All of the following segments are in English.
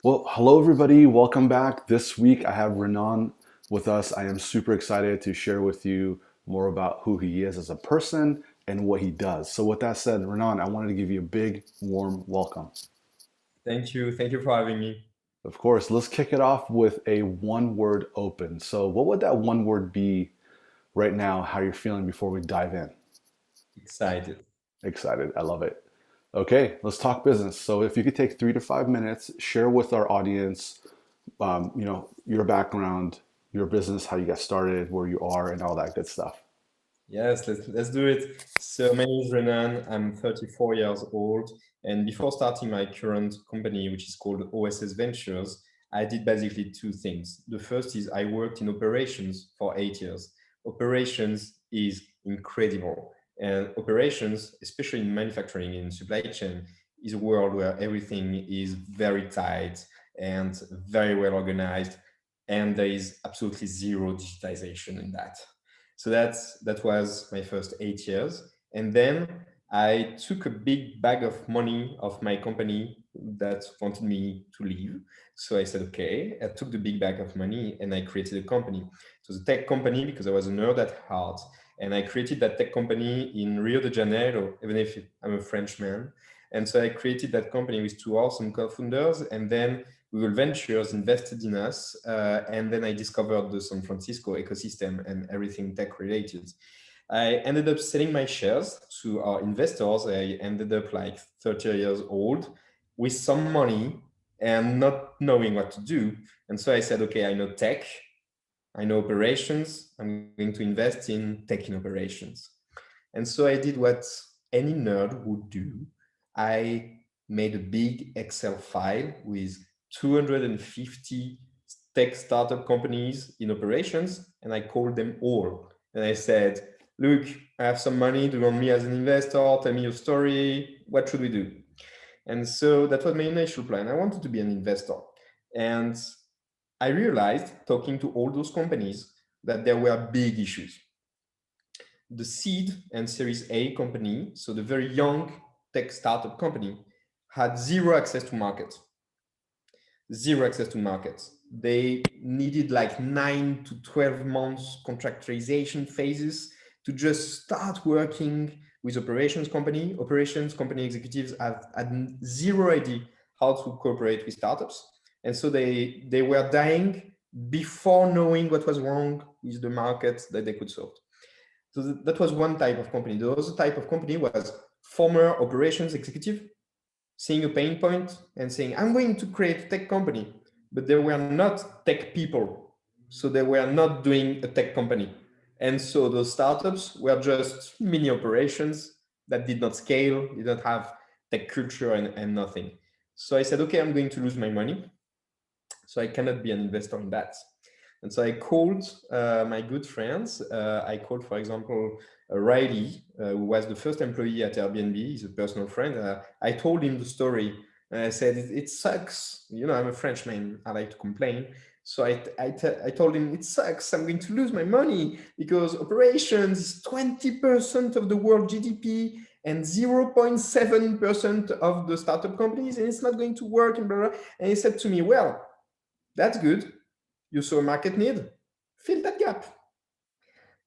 Well, hello everybody. Welcome back. This week I have Renan with us. I am super excited to share with you more about who he is as a person and what he does. So with that said, Renan, I wanted to give you a big, warm welcome. Thank you. Thank you for having me. Of course, let's kick it off with a one word open. So what would that one word be right now, how you're feeling before we dive in? Excited. Excited. I love it. Okay, let's talk business. So if you could take 3 to 5 minutes, share with our audience your background, your business, how you got started, where you are, and all that good stuff. Yes, let's do it. So my name is Renan. I'm 34 years old, and before starting my current company, which is called OSS Ventures, I did basically two things. The first is I worked in operations for 8 years. Operations is incredible, and operations, especially in manufacturing in supply chain, is a world where everything is very tight and very well organized, and there is absolutely zero digitization in that. So that was my first 8 years. And then I took a big bag of money of my company that wanted me to leave. So I said, okay, I took the big bag of money and I created a company. It was a tech company because I was a nerd at heart. And I created that tech company in Rio de Janeiro, even if I'm a Frenchman. And so I created that company with two awesome co-founders. And then Google Ventures invested in us, and then I discovered the San Francisco ecosystem and everything tech related. I ended up selling my shares to our investors. I ended up like 30 years old with some money and not knowing what to do. And so I said, okay, I know tech, I know operations, I'm going to invest in tech in operations. And so I did what any nerd would do. I made a big Excel file with 250 tech startup companies in operations, and I called them all. And I said, look, I have some money. Do you want me as an investor? Tell me your story. What should we do? And so that was my initial plan. I wanted to be an investor. And I realized, talking to all those companies, that there were big issues. The seed and series A company, so the very young tech startup company, had zero access to markets. Zero access to markets. They needed like 9 to 12 months contractualization phases to just start working with operations company executives have had zero idea how to cooperate with startups, and so they were dying before knowing what was wrong with the market that they could solve. So that was one type of company. The other type of company was former operations executive seeing a pain point and saying, I'm going to create a tech company. But they were not tech people. So they were not doing a tech company. And so those startups were just mini operations that did not scale, did not have tech culture and nothing. So I said, okay, I'm going to lose my money. So I cannot be an investor in that. And so I called my good friends. I called, for example, Riley, who was the first employee at Airbnb. He's a personal friend. I told him the story. And I said, it sucks. You know, I'm a Frenchman. I like to complain. So I told him, it sucks. I'm going to lose my money because operations is 20% of the world GDP and 0.7% of the startup companies, and it's not going to work. And, blah, blah. And he said to me, well, that's good. You saw a market need, fill that gap.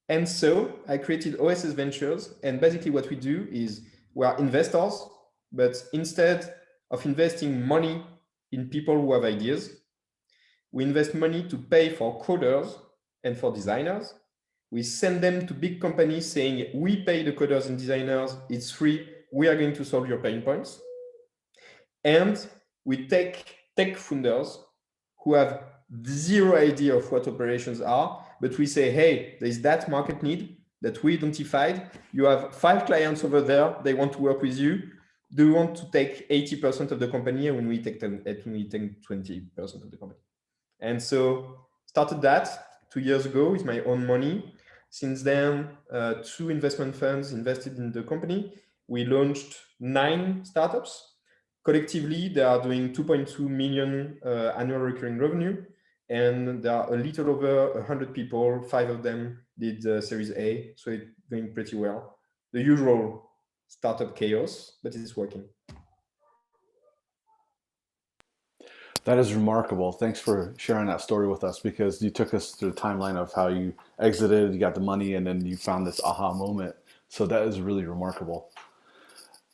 And so I created OSS Ventures. And basically, what we do is we are investors, but instead of investing money in people who have ideas, we invest money to pay for coders and for designers. We send them to big companies saying, we pay the coders and designers, it's free, we are going to solve your pain points. And we take tech founders who have zero idea of what operations are, but we say, hey, there's that market need that we identified. You have 5 clients over there. They want to work with you. Do you want to take 80% of the company and when we take 20% of the company? And so started that 2 years ago with my own money. Since then, two investment funds invested in the company. We launched 9 startups. Collectively, they are doing 2.2 million annual recurring revenue, and there are a little over 100 people. 5 of them did Series A, so it's going pretty well. The usual startup chaos, but it's working. That is remarkable. Thanks for sharing that story with us because you took us through the timeline of how you exited, you got the money, and then you found this aha moment. So that is really remarkable.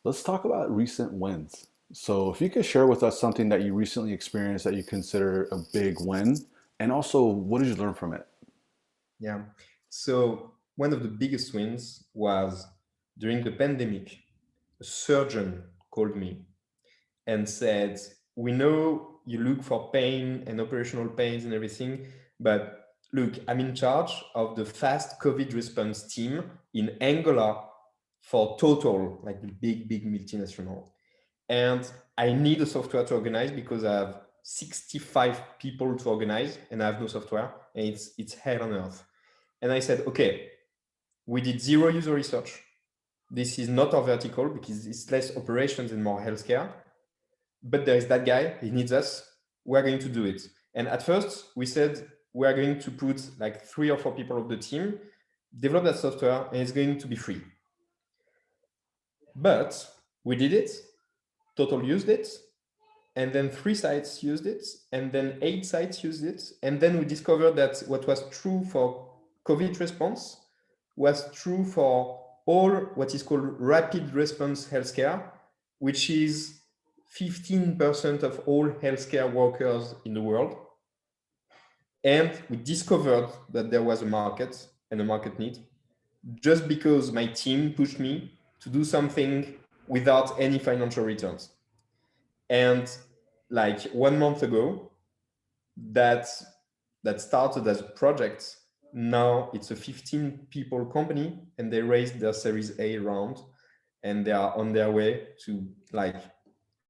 Let's talk about recent wins. So if you could share with us something that you recently experienced that you consider a big win, and also what did you learn from it? Yeah. So one of the biggest wins was during the pandemic, a surgeon called me and said, "We know you look for pain and operational pains and everything, but look, I'm in charge of the fast COVID response team in Angola for Total, like the big multinational. And I need a software to organize because I have 65 people to organize and I have no software and it's hell on earth." And I said, okay, we did zero user research. This is not our vertical because it's less operations and more healthcare. But there is that guy, he needs us. We're going to do it. And at first, we said we're going to put like 3 or 4 people of the team, develop that software, and it's going to be free. But we did it, Total used it, and then 3 sites used it, and then 8 sites used it. And then we discovered that what was true for COVID response was true for all what is called rapid response healthcare, which is 15% of all healthcare workers in the world. And we discovered that there was a market and a market need just because my team pushed me to do something without any financial returns. And like 1 month ago, that that started as a project. Now it's a 15 people company and they raised their Series A round and they are on their way to like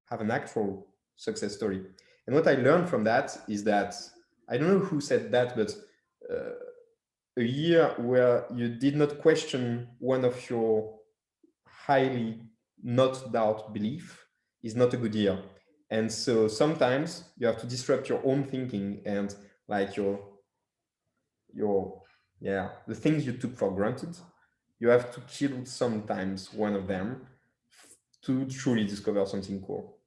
have an actual success story. And what I learned from that is that I don't know who said that, but uh, a year where you did not question one of your highly not doubt belief is not a good year. And so sometimes you have to disrupt your own thinking and like your yeah, the things you took for granted, you have to kill sometimes one of them to truly discover something cool.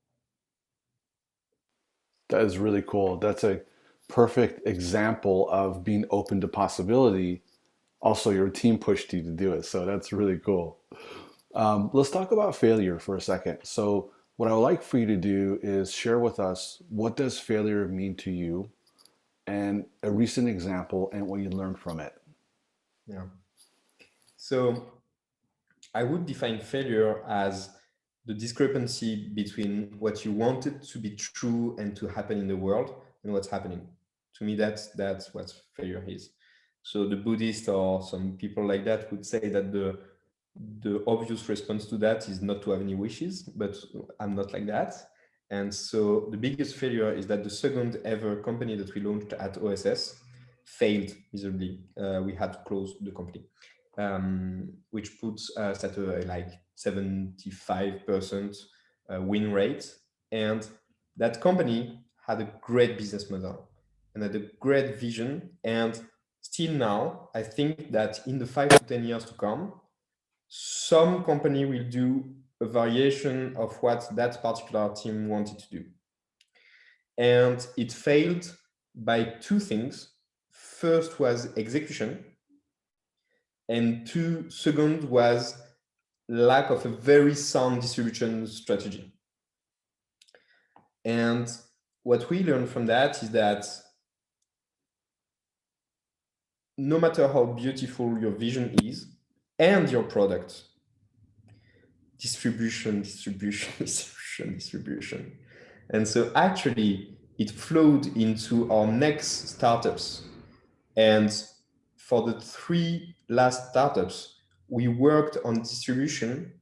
That is really cool. That's a perfect example of being open to possibility. Also, your team pushed you to do it. So that's really cool. Let's talk about failure for a second. So, what I would like for you to do is share with us what does failure mean to you and a recent example and what you learned from it. Yeah. So I would define failure as the discrepancy between what you wanted to be true and to happen in the world and what's happening. To me, that's what failure is. So the Buddhist or some people like that would say that the obvious response to that is not to have any wishes, but I'm not like that. And so the biggest failure is that the second ever company that we launched at OSS failed miserably. We had to close the company, which puts us at a like 75% win rate. And that company had a great business model and had a great vision. And still now, I think that in the 5 to 10 years to come, some company will do a variation of what that particular team wanted to do. And it failed by 2 things. First was execution, and second was lack of a very sound distribution strategy. And what we learned from that is that no matter how beautiful your vision is and your product, distribution. And so actually it flowed into our next startups. And for the 3 last startups, we worked on distribution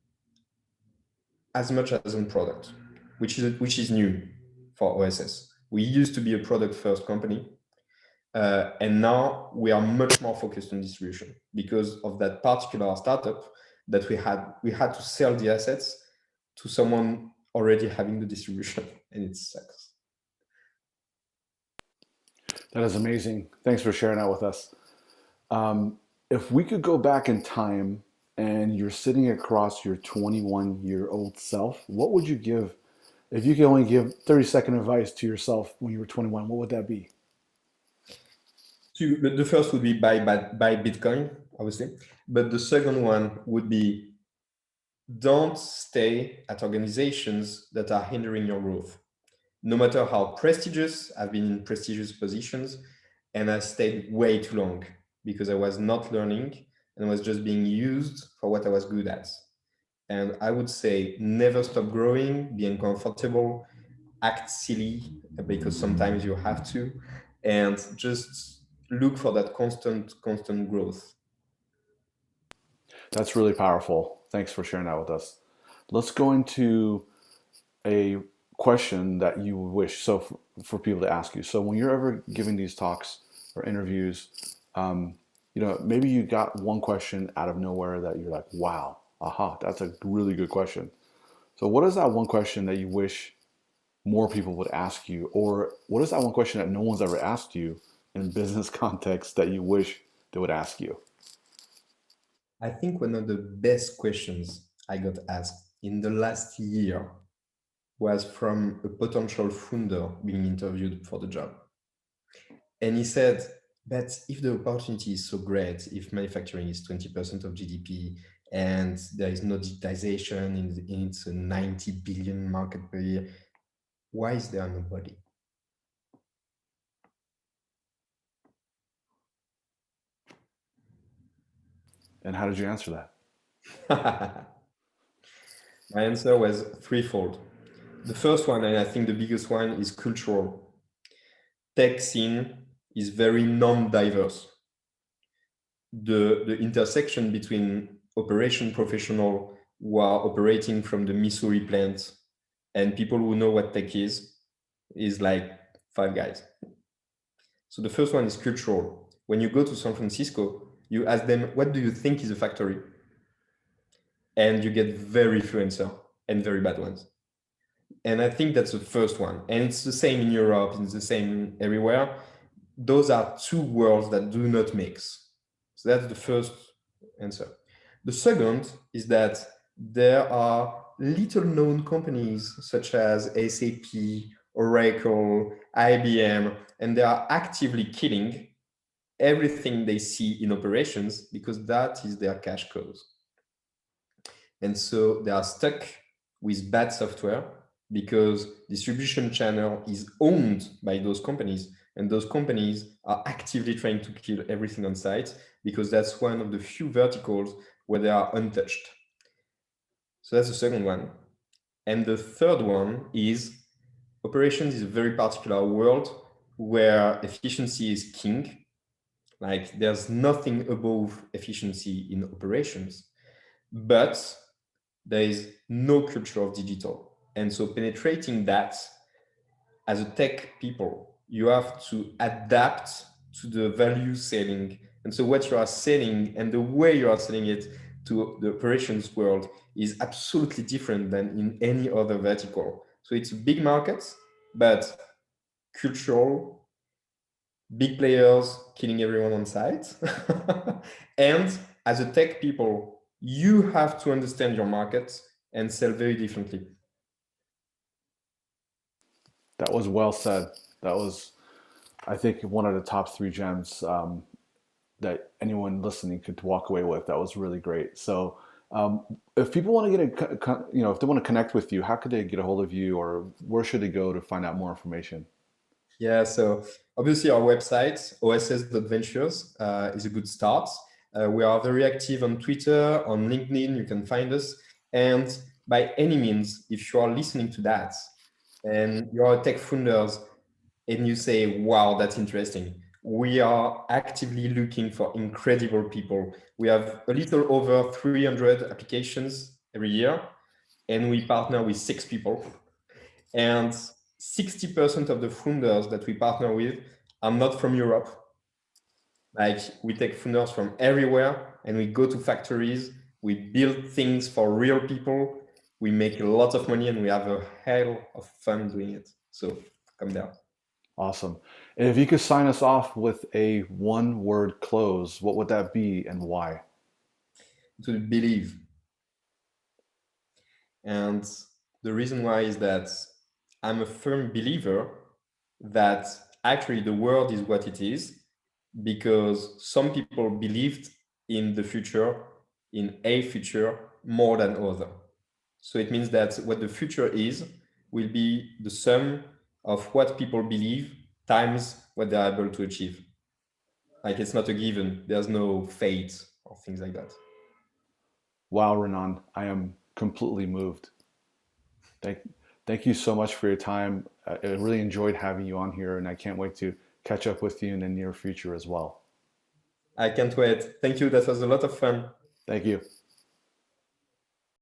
as much as on product, which is new for OSS. We used to be a product first company, and now we are much more focused on distribution because of that particular startup that we had to sell the assets to someone already having the distribution, and it sucks. That is amazing. Thanks for sharing that with us. If we could go back in time and you're sitting across your 21-year-old self, what would you give If you could only give 30-second advice to yourself when you were 21, what would that be? The first would be buy Bitcoin, obviously, but the second one would be don't stay at organizations that are hindering your growth. No matter how prestigious, I've been in prestigious positions and I stayed way too long because I was not learning and was just being used for what I was good at. And I would say never stop growing, be uncomfortable, act silly because sometimes you have to, and just look for that constant growth. That's really powerful. Thanks for sharing that with us. Let's go into a question that you wish for people to ask you. So when you're ever giving these talks or interviews, um, maybe you got one question out of nowhere that you're like, wow, aha, that's a really good question. So what is that one question that you wish more people would ask you, or what is that one question that no one's ever asked you in business context that you wish they would ask you? I think one of the best questions I got asked in the last year was from a potential founder being interviewed for the job. And he said, but if the opportunity is so great, if manufacturing is 20% of GDP and there is no digitization in its a 90 billion market per year, why is there nobody? And how did you answer that? My answer was threefold. The first one, and I think the biggest one, is cultural. Tech scene is very non-diverse. The intersection between operation professional who are operating from the Missouri plant and people who know what tech is like five guys. So the first one is cultural. When you go to San Francisco, you ask them, what do you think is a factory? And you get very few answers and very bad ones. And I think that's the first one. And it's the same in Europe, it's the same everywhere. Those are two worlds that do not mix. So that's the first answer. The second is that there are little known companies such as SAP, Oracle, IBM, and they are actively killing everything they see in operations because that is their cash cows. And so they are stuck with bad software because distribution channel is owned by those companies, and those companies are actively trying to kill everything on site because that's one of the few verticals where they are untouched. So that's the second one. And the third one is operations is a very particular world where efficiency is king. Like there's nothing above efficiency in operations, but there is no culture of digital. And so penetrating that as a tech people, you have to adapt to the value selling. And so what you are selling and the way you are selling it to the operations world is absolutely different than in any other vertical. So it's a big market, but cultural, big players killing everyone on site. And as a tech people, you have to understand your market and sell very differently. That was well said. That was, I think, one of the top three gems that anyone listening could walk away with. That was really great. So, if people want to if they want to connect with you, how could they get a hold of you, or where should they go to find out more information? Yeah, so obviously our website, oss.ventures, is a good start. We are very active on Twitter, on LinkedIn, you can find us. And by any means, if you are listening to that and you are a tech founders and you say, wow, that's interesting, we are actively looking for incredible people. We have a little over 300 applications every year, and we partner with 6 people. And 60% of the founders that we partner with are not from Europe. Like we take founders from everywhere and we go to factories, we build things for real people, we make a lot of money and we have a hell of fun doing it. So come there. Awesome. And if you could sign us off with a one-word close, what would that be and why? To believe. And the reason why is that I'm a firm believer that actually the world is what it is because some people believed in the future, in a future, more than other. So it means that what the future is will be the sum of what people believe times what they're able to achieve. Like it's not a given. There's no fate or things like that. Wow, Renan, I am completely moved. Thank, thank you so much for your time. I really enjoyed having you on here, and I can't wait to catch up with you in the near future as well. I can't wait. Thank you. That was a lot of fun. Thank you.